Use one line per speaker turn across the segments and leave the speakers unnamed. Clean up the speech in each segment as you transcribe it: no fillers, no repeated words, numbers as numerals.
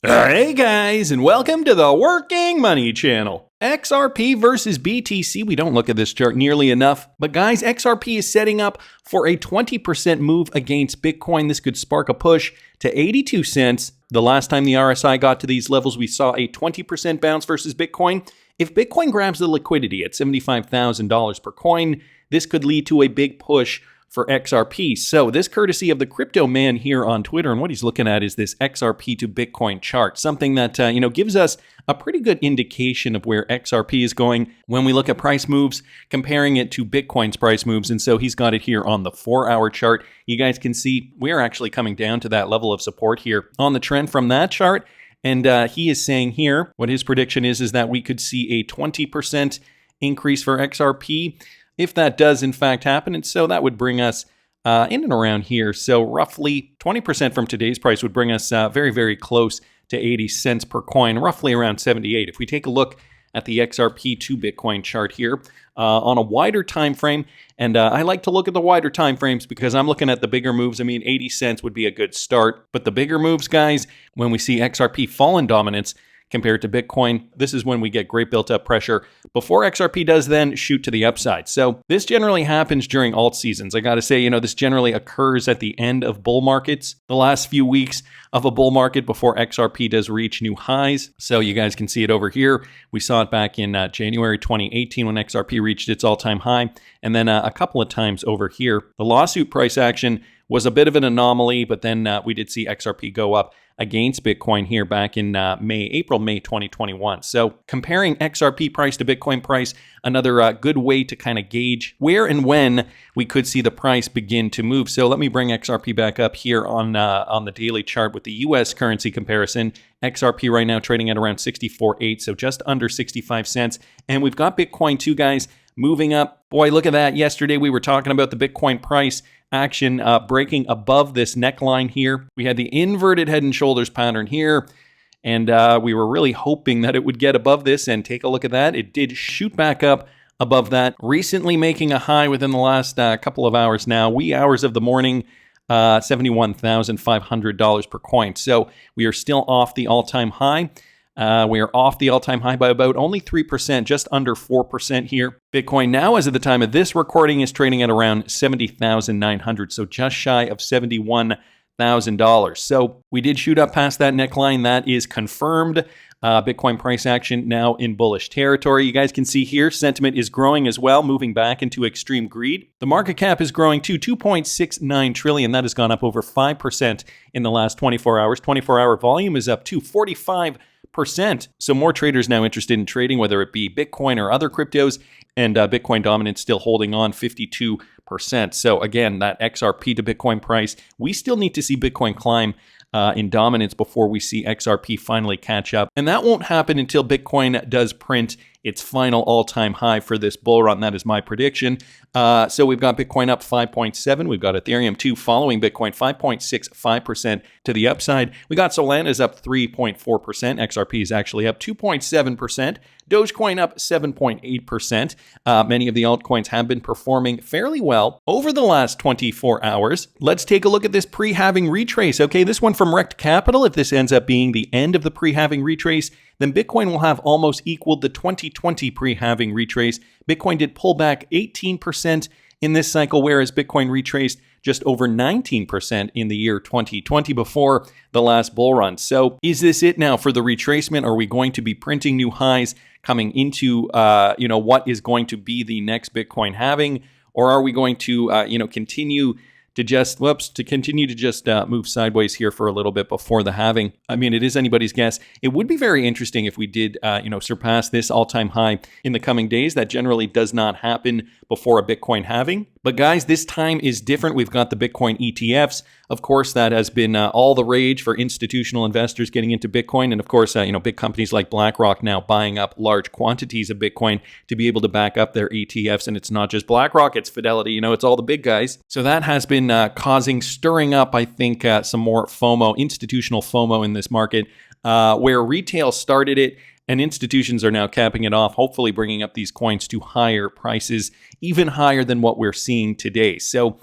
Hey guys, and welcome to the Working Money Channel. XRP versus BTC. We don't look at this chart nearly enough, but guys, XRP is setting up for a 20% move against Bitcoin. This could spark a push to 82 cents. The last time the RSI got to these levels, we saw a 20% bounce versus Bitcoin. If Bitcoin grabs the liquidity at $75,000 per coin, this could lead to a big push for XRP. So this courtesy of the crypto man here on Twitter, and what he's looking at is this XRP to Bitcoin chart, something that gives us a pretty good indication of where XRP is going when we look at price moves, comparing it to Bitcoin's price moves. And so he's got it here on the 4-hour chart. You guys can see we're actually coming down to that level of support here on the trend from that chart. And he is saying here, what his prediction is that we could see a 20% increase for XRP. If that does in fact happen, and so that would bring us in and around here. So roughly 20% from today's price would bring us very, very close to 80 cents per coin, roughly around 78. If we take a look at the XRP to Bitcoin chart here on a wider time frame, and I like to look at the wider time frames because I'm looking at the bigger moves. I mean, 80 cents would be a good start, but the bigger moves, guys, when we see XRP fall in dominance compared to Bitcoin, this is when we get great built-up pressure before XRP does then shoot to the upside. So this generally happens during alt seasons. I got to say, this generally occurs at the end of bull markets, the last few weeks of a bull market before XRP does reach new highs. So you guys can see it over here. We saw it back in January 2018 when XRP reached its all-time high, and then a couple of times over here. The lawsuit price action was a bit of an anomaly, but then we did see XRP go up against Bitcoin here back in April, May 2021. So comparing XRP price to Bitcoin price, another good way to kind of gauge where and when we could see the price begin to move. So let me bring XRP back up here on the daily chart with the US currency comparison. XRP right now trading at around 64.8, so just under 65 cents. And we've got Bitcoin too, guys, moving up. Boy, look at that. Yesterday we were talking about the Bitcoin price action breaking above this neckline here. We had the inverted head and shoulders pattern here, and we were really hoping that it would get above this, and take a look at that. It did shoot back up above that, recently making a high within the last couple of hours now, wee hours of the morning, $71,500 per coin. So we are still off the all-time high. We are off the all-time high by about only 3%, just under 4% here. Bitcoin now, as of the time of this recording, is trading at around $70,900, so just shy of $71,000. So we did shoot up past that neckline. That is confirmed. Bitcoin price action now in bullish territory. You guys can see here, sentiment is growing as well, moving back into extreme greed. The market cap is growing to $2.69 trillion. That has gone up over 5% in the last 24 hours. 24-hour volume is up to 45%. So more traders now interested in trading, whether it be Bitcoin or other cryptos, and Bitcoin dominance still holding on 52%. So again, that XRP to Bitcoin price, we still need to see Bitcoin climb in dominance before we see XRP finally catch up. And that won't happen until Bitcoin does print its final all-time high for this bull run. That is my prediction. So we've got Bitcoin up 5.7. We've got Ethereum 2 following Bitcoin 5.65% to the upside. We got Solana's up 3.4%. XRP is actually up 2.7%. Dogecoin up 7.8%. Many of the altcoins have been performing fairly well over the last 24 hours. Let's take a look at this pre-halving retrace. Okay, this one from Rect Capital. If this ends up being the end of the pre-halving retrace, then Bitcoin will have almost equaled the 2020 pre-halving retrace. Bitcoin did pull back 18% in this cycle, whereas Bitcoin retraced just over 19% in the year 2020 before the last bull run. So is this it now for the retracement? Are we going to be printing new highs coming into what is going to be the next Bitcoin halving? Or are we going to continue to just move sideways here for a little bit before the halving? I mean, it is anybody's guess. It would be very interesting if we did, surpass this all-time high in the coming days. That generally does not happen before a Bitcoin halving. But guys, this time is different. We've got the Bitcoin ETFs. Of course, that has been all the rage for institutional investors getting into Bitcoin. And of course, big companies like BlackRock now buying up large quantities of Bitcoin to be able to back up their ETFs. And it's not just BlackRock, it's Fidelity, it's all the big guys. So that has been stirring up, I think, some more FOMO, institutional FOMO in this market, where retail started it. And institutions are now capping it off, hopefully bringing up these coins to higher prices, even higher than what we're seeing today. So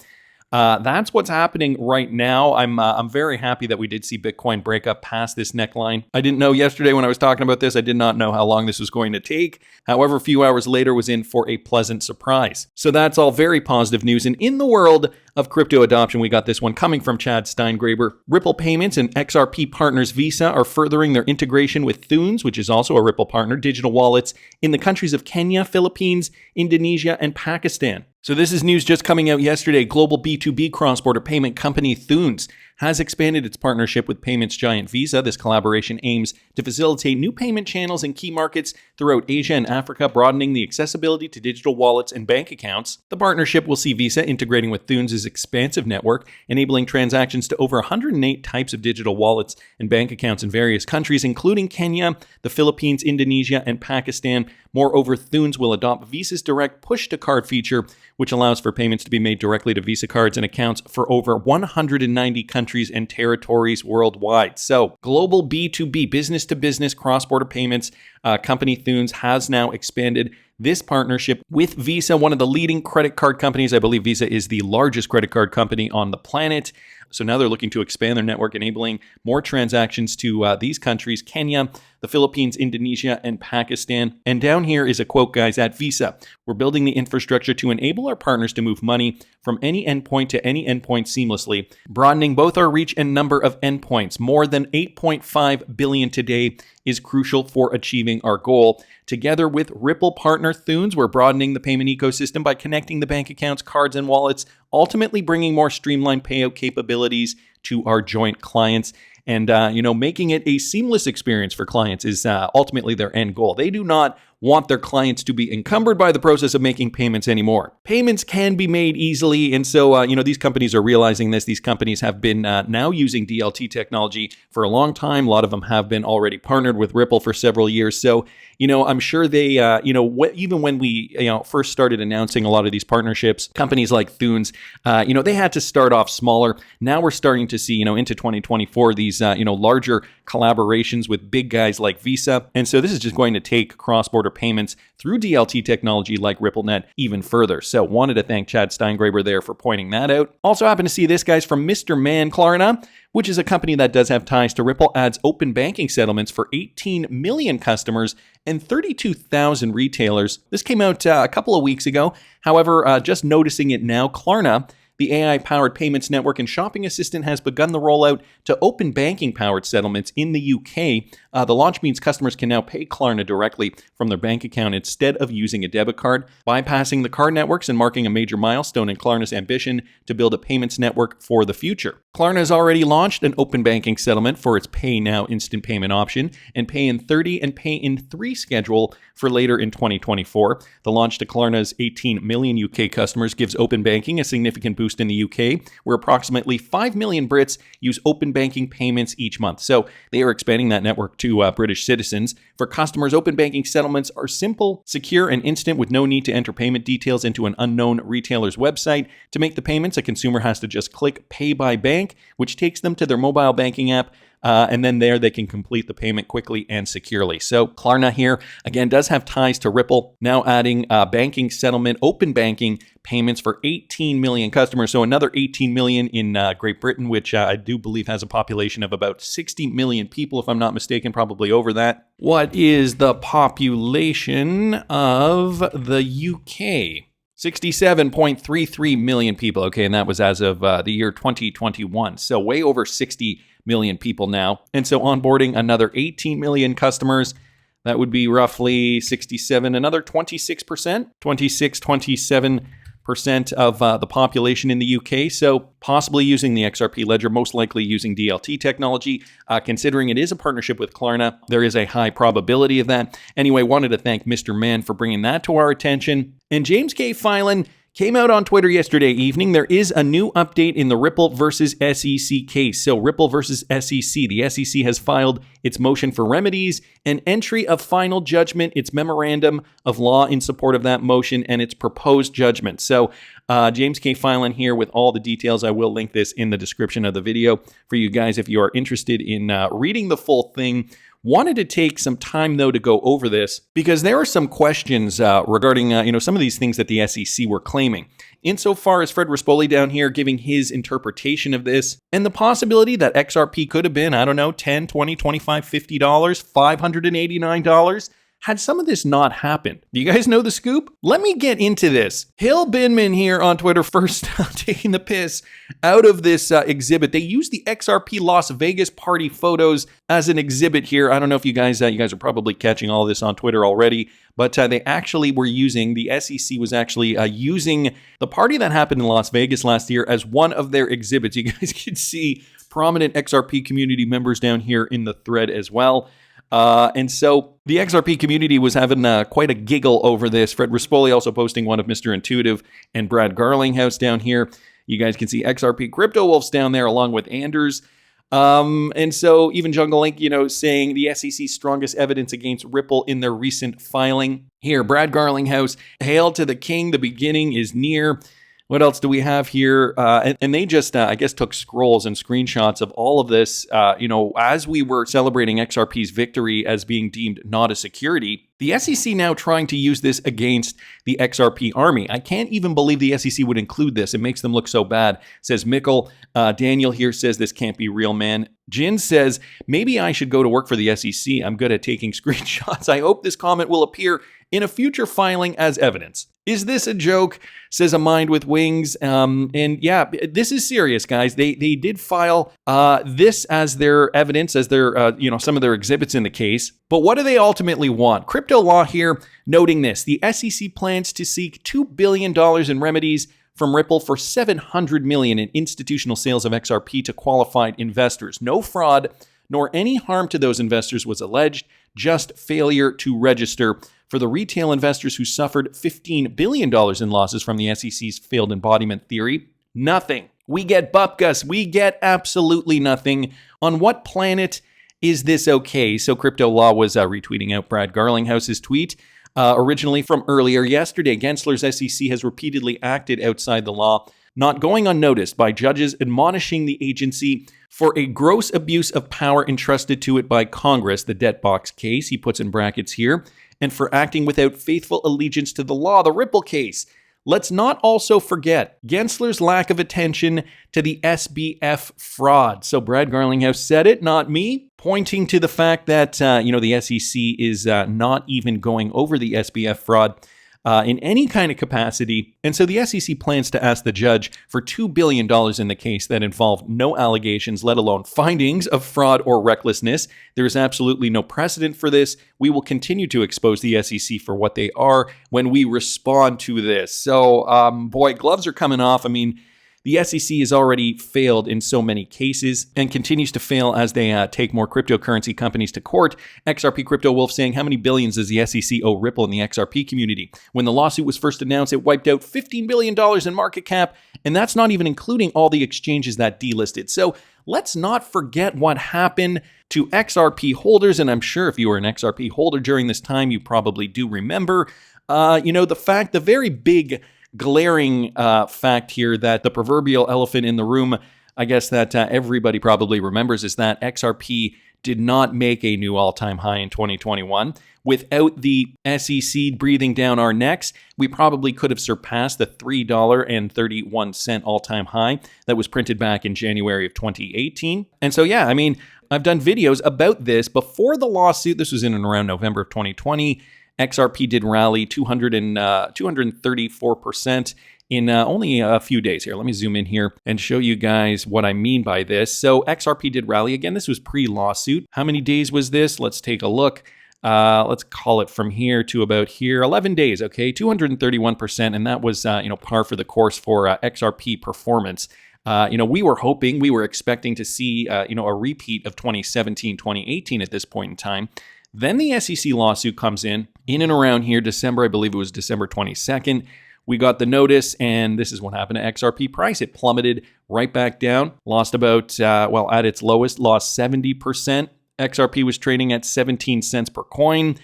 That's what's happening right now. I'm very happy that we did see Bitcoin break up past this neckline. I didn't know yesterday when I was talking about this, I did not know how long this was going to take. However, a few hours later was in for a pleasant surprise. So that's all very positive news. And in the world of crypto adoption, we got this one coming from Chad Steingraber. Ripple Payments and XRP partners Visa are furthering their integration with Thunes, which is also a Ripple partner, digital wallets in the countries of Kenya, Philippines, Indonesia, and Pakistan. So this is news just coming out yesterday. Global B2B cross-border payment company Thunes has expanded its partnership with payments giant Visa. This collaboration aims to facilitate new payment channels in key markets throughout Asia and Africa, broadening the accessibility to digital wallets and bank accounts. The partnership will see Visa integrating with Thunes' expansive network, enabling transactions to over 108 types of digital wallets and bank accounts in various countries, including Kenya, the Philippines, Indonesia, and Pakistan. Moreover, Thunes will adopt Visa's direct push-to-card feature, which allows for payments to be made directly to Visa cards and accounts for over 190 countries and territories worldwide. So, global B2B, business-to-business cross-border payments company Thunes has now expanded this partnership with Visa, one of the leading credit card companies. I believe Visa is the largest credit card company on the planet. So now they're looking to expand their network, enabling more transactions to these countries, Kenya, the Philippines, Indonesia, and Pakistan. And down here is a quote, guys, at Visa. We're building the infrastructure to enable our partners to move money from any endpoint to any endpoint seamlessly, broadening both our reach and number of endpoints. More than 8.5 billion today is crucial for achieving our goal. Together with Ripple partner Thunes, we're broadening the payment ecosystem by connecting the bank accounts, cards, and wallets, ultimately bringing more streamlined payout capabilities to our joint clients. And, making it a seamless experience for clients is ultimately their end goal. They do not want their clients to be encumbered by the process of making payments anymore. Payments can be made easily, and so, these companies are realizing this. These companies have been now using DLT technology for a long time. A lot of them have been already partnered with Ripple for several years. So, I'm sure they, even when we, first started announcing a lot of these partnerships, companies like Thunes, they had to start off smaller. Now we're starting to see, into 2024, these, larger collaborations with big guys like Visa. And so this is just going to take cross-border payments through DLT technology like RippleNet even further. So wanted to thank Chad Steingraber there for pointing that out. Also happened to see this, guys, from Mr. Man. Klarna, which is a company that does have ties to Ripple, adds open banking settlements for 18 million customers and 32,000 retailers. This came out a couple of weeks ago. However, just noticing it now, Klarna, the AI-powered payments network and shopping assistant, has begun the rollout to open banking-powered settlements in the UK. The launch means customers can now pay Klarna directly from their bank account instead of using a debit card, bypassing the card networks and marking a major milestone in Klarna's ambition to build a payments network for the future. Klarna has already launched an open banking settlement for its Pay Now instant payment option and Pay in 30 and Pay in 3 schedule for later in 2024. The launch to Klarna's 18 million UK customers gives open banking a significant boost in the UK, where approximately 5 million Brits use open banking payments each month. So they are expanding that network to British citizens. For customers, open banking settlements are simple, secure, and instant with no need to enter payment details into an unknown retailer's website. To make the payments, a consumer has to just click Pay by Bank, which takes them to their mobile banking app. And then there they can complete the payment quickly and securely. So Klarna here, again, does have ties to Ripple, now adding banking settlement, open banking payments for 18 million customers. So another 18 million in Great Britain, which I do believe has a population of about 60 million people, if I'm not mistaken, probably over that. What is the population of the UK? 67.33 million people. Okay, and that was as of the year 2021. So way over 60 million people now. And so onboarding another 18 million customers, that would be roughly 67, another 26%, 27% of the population in the UK. So possibly using the XRP ledger, most likely using DLT technology. Considering it is a partnership with Klarna, there is a high probability of that. Anyway, wanted to thank Mr. Man for bringing that to our attention. And James K. Filan came out on Twitter yesterday evening. There is a new update in the Ripple versus SEC case. So Ripple versus SEC. The SEC has filed its motion for remedies, an entry of final judgment, its memorandum of law in support of that motion, and its proposed judgment. So James K. Filan here with all the details. I will link this in the description of the video for you guys if you are interested in reading the full thing. Wanted to take some time, though, to go over this because there are some questions regarding, some of these things that the SEC were claiming. Insofar as Fred Rispoli down here giving his interpretation of this and the possibility that XRP could have been, I don't know, $10, $20, $25, $50, $589. Had some of this not happened. Do you guys know the scoop? Let me get into this. Hill Binman here on Twitter first taking the piss out of this exhibit. They used the XRP Las Vegas party photos as an exhibit here. I don't know if you guys are probably catching all of this on Twitter already, but they actually were using, the SEC was actually using the party that happened in Las Vegas last year as one of their exhibits. You guys can see prominent XRP community members down here in the thread as well. And so the XRP community was having quite a giggle over this. Fred Rispoli also posting one of Mr. Intuitive and Brad Garlinghouse down here. You guys can see XRP Crypto Wolves down there along with Anders. And so even Jungle Link, saying the SEC's strongest evidence against Ripple in their recent filing. Here, Brad Garlinghouse, hail to the king, the beginning is near. What else do we have here? And they just, I guess, took scrolls and screenshots of all of this, as we were celebrating XRP's victory as being deemed not a security. The SEC now trying to use this against the XRP army. I can't even believe the SEC would include this. It makes them look so bad, says Mikkel. Daniel here says this can't be real, man. Jin says, maybe I should go to work for the SEC. I'm good at taking screenshots. I hope this comment will appear in a future filing as evidence. Is this a joke? Says a mind with wings. And yeah, this is serious, guys. They did file this as their evidence, as their some of their exhibits in the case. But what do they ultimately want? Crypto Law here noting this: the SEC plans to seek $2 billion in remedies from Ripple for $700 million in institutional sales of XRP to qualified investors. No fraud nor any harm to those investors was alleged, just failure to register. For the retail investors who suffered $15 billion in losses from the SEC's failed embodiment theory, nothing. We get bupkis. We get absolutely nothing. On what planet is this okay? So Crypto Law was retweeting out Brad Garlinghouse's tweet. Originally from earlier yesterday, Gensler's SEC has repeatedly acted outside the law, not going unnoticed by judges admonishing the agency for a gross abuse of power entrusted to it by Congress, the debt box case, he puts in brackets here, and for acting without faithful allegiance to the law, the Ripple case. Let's not also forget Gensler's lack of attention to the SBF fraud. So Brad Garlinghouse said it, not me, pointing to the fact that, the SEC is not even going over the SBF fraud in any kind of capacity. And so the SEC plans to ask the judge for $2 billion in the case that involved no allegations, let alone findings of fraud or recklessness. There is absolutely no precedent for this. We will continue to expose the SEC for what they are when we respond to this. So, gloves are coming off. I mean, the SEC has already failed in so many cases and continues to fail as they take more cryptocurrency companies to court. XRP Crypto Wolf saying, how many billions does the SEC owe Ripple in the XRP community? When the lawsuit was first announced, it wiped out $15 billion in market cap, and that's not even including all the exchanges that delisted. So let's not forget what happened to XRP holders, and I'm sure if you were an XRP holder during this time, you probably do remember, the very big glaring fact here that the proverbial elephant in the room, I guess that everybody probably remembers, is that XRP did not make a new all-time high in 2021. Without the SEC breathing down our necks, we probably could have surpassed the $3.31 all-time high that was printed back in January of 2018. And so, yeah, I mean, I've done videos about this before the lawsuit. This was in and around November of 2020. XRP did rally 234% in only a few days here. Let me zoom in here and show you guys what I mean by this. So XRP did rally. Again, this was pre-lawsuit. How many days was this? Let's take a look. Let's call it from here to about here. 11 days, okay? 231%, and that was, par for the course for XRP performance. We were expecting to see, a repeat of 2017, 2018 at this point in time. Then the SEC lawsuit comes in and around here, December, I believe it was December 22nd. We got the notice, and this is what happened to XRP price. It plummeted right back down, lost about, at its lowest, lost 70%. XRP was trading at 17 cents per coin.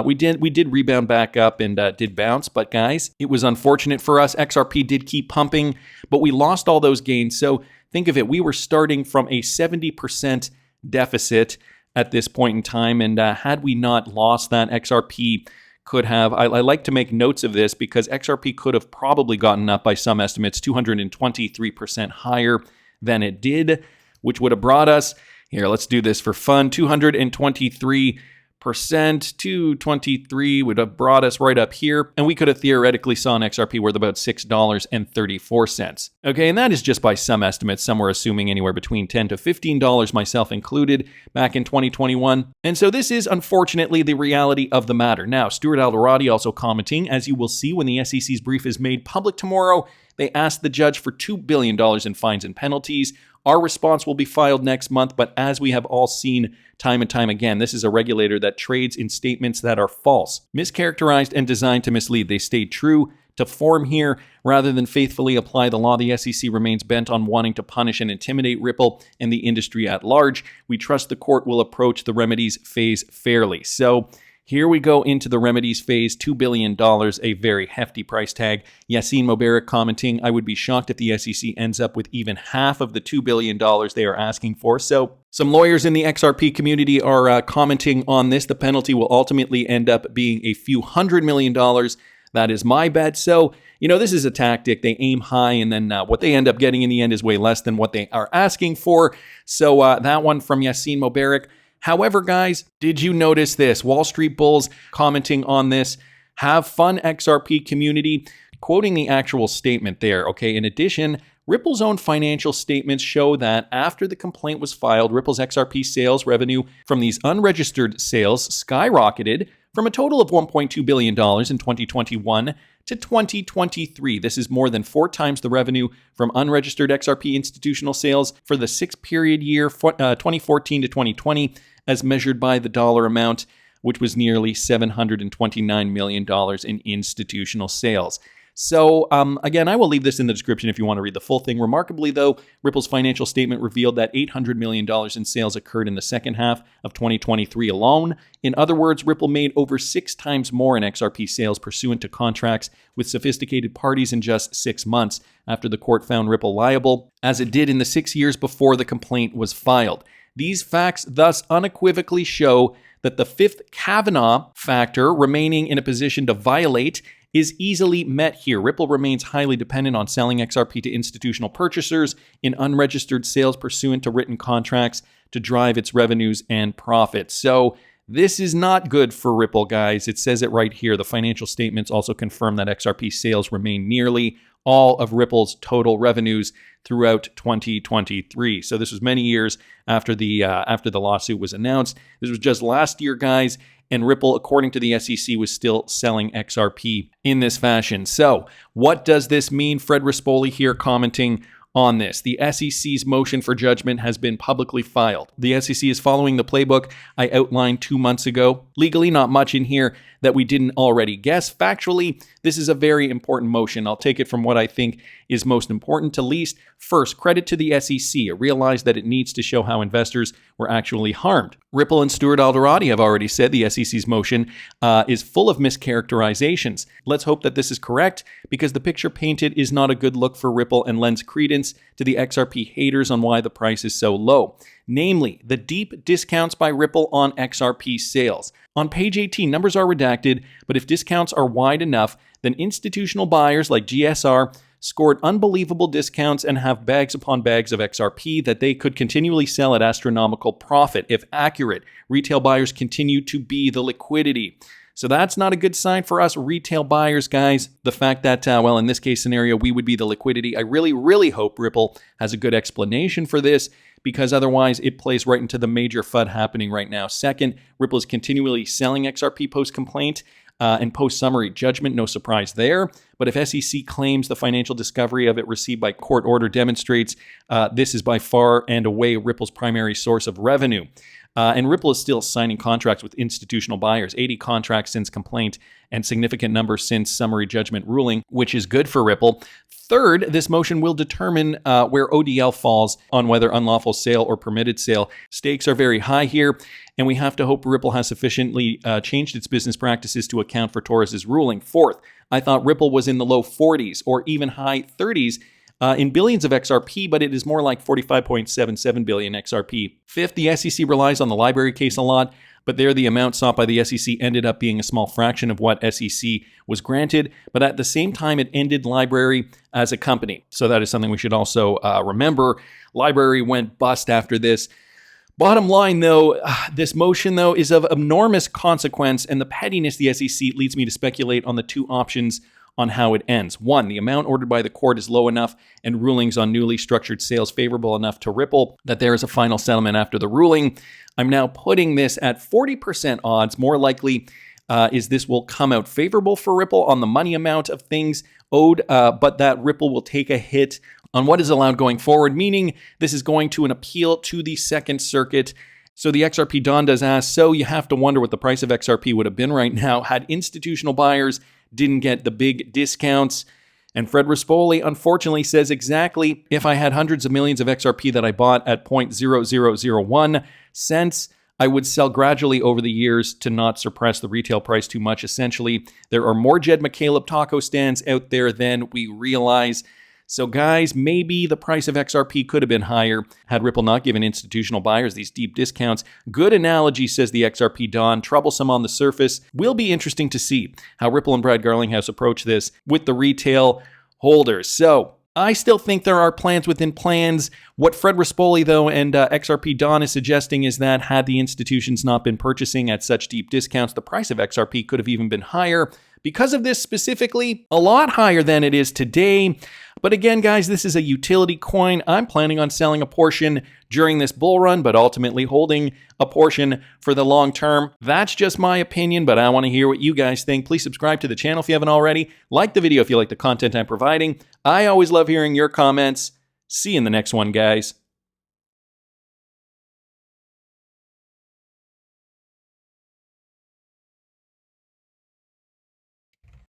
We did rebound back up and did bounce, but guys, it was unfortunate for us. XRP did keep pumping, but we lost all those gains. So think of it, we were starting from a 70% deficit at this point in time. And had we not lost that, XRP could have, I like to make notes of this because XRP could have probably gotten up by some estimates 223% higher than it did, which would have brought us, here, let's do this for fun, 223%, 223 would have brought us right up here, and we could have theoretically saw an XRP worth about $6.34. Okay, and that is just by some estimates. Some were assuming anywhere between $10 to $15, myself included, back in 2021. And so this is unfortunately the reality of the matter. Now, Stuart Alderati also commenting, as you will see when the SEC's brief is made public tomorrow, they asked the judge for $2 billion in fines and penalties. Our response will be filed next month, but as we have all seen time and time again, this is a regulator that trades in statements that are false, mischaracterized, and designed to mislead. They stayed true to form here rather than faithfully apply the law. The SEC remains bent on wanting to punish and intimidate Ripple and the industry at large. We trust the court will approach the remedies phase fairly. So here we go into the remedies phase, $2 billion, a very hefty price tag. Yassine Mobarak commenting, I would be shocked if the SEC ends up with even half of the $2 billion they are asking for. So some lawyers in the XRP community are commenting on this. The penalty will ultimately end up being a few $100 million. That is my bet. So, this is a tactic. They aim high, and then what they end up getting in the end is way less than what they are asking for. So that one from Yassine Mobarak. However, guys, did you notice this? Wall Street Bulls commenting on this. Have fun, XRP community. Quoting the actual statement there, okay? In addition, Ripple's own financial statements show that after the complaint was filed, Ripple's XRP sales revenue from these unregistered sales skyrocketed from a total of $1.2 billion in 2021 to 2023. This is more than 4 times the revenue from unregistered XRP institutional sales for the 6-period year, 2014 to 2020, as measured by the dollar amount, which was nearly $729 million in institutional sales. So, again, I will leave this in the description if you want to read the full thing. Remarkably, though, Ripple's financial statement revealed that $800 million in sales occurred in the second half of 2023 alone. In other words, Ripple made over 6 times more in XRP sales pursuant to contracts with sophisticated parties in just 6 months after the court found Ripple liable, as it did in the 6 years before the complaint was filed. These facts thus unequivocally show that the 5th Kavanaugh factor, remaining in a position to violate, is easily met here. Ripple remains highly dependent on selling XRP to institutional purchasers in unregistered sales pursuant to written contracts to drive its revenues and profits. So this is not good for Ripple, guys. It says it right here. The financial statements also confirm that XRP sales remain nearly all of Ripple's total revenues throughout 2023. So this was many years after the lawsuit was announced. This was just last year, guys. And Ripple, according to the SEC, was still selling XRP in this fashion. So what does this mean? Fred Rispoli here commenting on this. The SEC's motion for judgment has been publicly filed. The SEC is following the playbook I outlined 2 months ago. Legally, not much in here that we didn't already guess. Factually, this is a very important motion. I'll take it from what I think is most important to least. First, credit to the SEC. It realized that it needs to show how investors were actually harmed. Ripple and Stuart Alderati have already said the SEC's motion is full of mischaracterizations. Let's hope that this is correct, because the picture painted is not a good look for Ripple and lends credence to the XRP haters on why the price is so low. Namely, the deep discounts by Ripple on XRP sales. On page 18, numbers are redacted, but if discounts are wide enough, then institutional buyers like GSR scored unbelievable discounts and have bags upon bags of XRP that they could continually sell at astronomical profit. If accurate, retail buyers continue to be the liquidity. So that's not a good sign for us retail buyers, guys. The fact that, in this case scenario, we would be the liquidity. I really, really hope Ripple has a good explanation for this, because otherwise it plays right into the major FUD happening right now. Second, Ripple is continually selling XRP post-complaint and post-summary judgment. No surprise there. But if SEC claims the financial discovery of it received by court order demonstrates this is by far and away Ripple's primary source of revenue. And Ripple is still signing contracts with institutional buyers, 80 contracts since complaint and significant numbers since summary judgment ruling, which is good for Ripple. Third, this motion will determine where ODL falls on whether unlawful sale or permitted sale. Stakes are very high here, and we have to hope Ripple has sufficiently changed its business practices to account for Torres's ruling. Fourth, I thought Ripple was in the low 40s or even high 30s in billions of XRP, but it is more like 45.77 billion XRP. Fifth, the SEC relies on the library case a lot, but there the amount sought by the SEC ended up being a small fraction of what SEC was granted, but at the same time it ended library as a company. So that is something we should also remember. Library went bust after this. Bottom line, though, this motion, though, is of enormous consequence, and the pettiness of the SEC leads me to speculate on the two options on how it ends. One, the amount ordered by the court is low enough and rulings on newly structured sales favorable enough to Ripple that there is a final settlement after the ruling. I'm now putting this at 40% odds. More likely is this will come out favorable for Ripple on the money amount of things owed, but that Ripple will take a hit on what is allowed going forward, meaning this is going to an appeal to the Second Circuit. So the XRP Don does ask, so you have to wonder what the price of XRP would have been right now had institutional buyers didn't get the big discounts. And Fred Rispoli unfortunately says exactly, if I had hundreds of millions of XRP that I bought at 0.0001 cents, I would sell gradually over the years to not suppress the retail price too much. Essentially, there are more Jed McCaleb taco stands out there than we realize. So guys, maybe the price of XRP could have been higher had Ripple not given institutional buyers these deep discounts. Good analogy, says the XRP Don. Troublesome on the surface. Will be interesting to see how Ripple and Brad Garlinghouse approach this with the retail holders. So I still think there are plans within plans. What Fred Rispoli, though, and XRP Don is suggesting is that had the institutions not been purchasing at such deep discounts, the price of XRP could have even been higher. Because of this specifically, a lot higher than it is today. But again, guys, this is a utility coin. I'm planning on selling a portion during this bull run, but ultimately holding a portion for the long term. That's just my opinion, but I want to hear what you guys think. Please subscribe to the channel if you haven't already. Like the video if you like the content I'm providing. I always love hearing your comments. See you in the next one, guys.